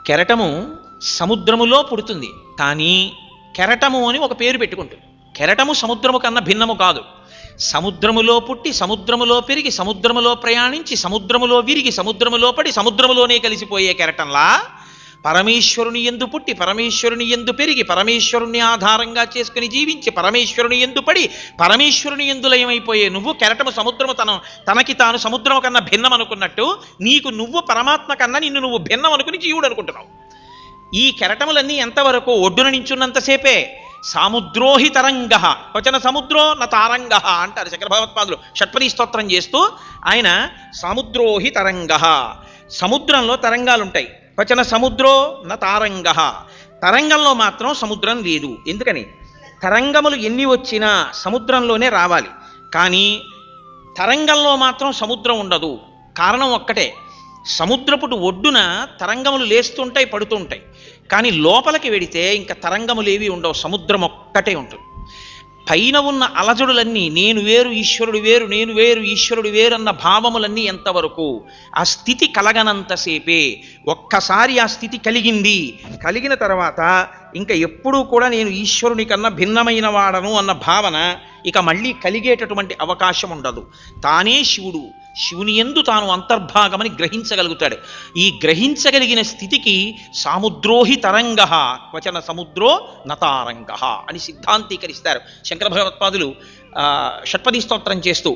కెరటము సముద్రములో పుడుతుంది, కానీ కెరటము అని ఒక పేరు పెట్టుకుంటుంది. కెరటము సముద్రము కన్నా భిన్నము కాదు. సముద్రములో పుట్టి సముద్రములో పెరిగి సముద్రములో ప్రయాణించి సముద్రములో విరిగి సముద్రములో పడి సముద్రములోనే కలిసిపోయే కెరటంలా పరమేశ్వరుని యందు పుట్టి పరమేశ్వరుని యందు పెరిగి పరమేశ్వరుని ఆధారంగా చేసుకుని జీవించి పరమేశ్వరుని యందు పడి పరమేశ్వరుని యందు లయమైపోయే నువ్వు కెరటము సముద్రము తనకి తాను సముద్రము కన్నా భిన్నం అనుకున్నట్టు నీకు నువ్వు పరమాత్మ కన్నా నిన్ను నువ్వు భిన్నం అనుకుని జీవుడు అనుకుంటున్నావు. ఈ కెరటములన్నీ ఎంతవరకు ఒడ్డున నించున్నంతసేపే. సాముద్రోహి తరంగ వచన సముద్రో న తారంగ అంటారు శంకర భగవత్పాదులు షట్పదీ స్తోత్రం చేస్తూ. ఆయన సాముద్రోహి తరంగ, సముద్రంలో తరంగాలు ఉంటాయి. వచన సముద్రో న తారంగ, తరంగంలో మాత్రం సముద్రం లేదు. ఎందుకని? తరంగములు ఎన్ని వచ్చినా సముద్రంలోనే రావాలి, కానీ తరంగంలో మాత్రం సముద్రం ఉండదు. కారణం ఒక్కటే, సముద్రపుటు ఒడ్డున తరంగములు లేస్తుంటాయి, పడుతుంటాయి, కానీ లోపలికి వెడితే ఇంకా తరంగములేవి ఉండవు, సముద్రం ఒక్కటే ఉంటుంది. పైన ఉన్న అలజడులన్నీ నేను వేరు ఈశ్వరుడు వేరు, నేను వేరు ఈశ్వరుడు వేరు అన్న భావములన్నీ ఎంతవరకు? ఆ స్థితి కలగనంతసేపే. ఒక్కసారి ఆ స్థితి కలిగిన తర్వాత ఇంకా ఎప్పుడూ కూడా నేను ఈశ్వరుని కన్నా భిన్నమైన వాడను అన్న భావన ఇక మళ్ళీ కలిగేటటువంటి అవకాశం ఉండదు. తానే శివుడు, శివుని యందు తాను అంతర్భాగమని గ్రహించగలుగుతాడు. ఈ గ్రహించగలిగిన స్థితికి సాముద్రోహి తరంగ వచన సముద్రో నతారంగ అని సిద్ధాంతీకరిస్తారు శంకర భగవత్పాదులు షట్పదీ స్తోత్రం చేస్తూ.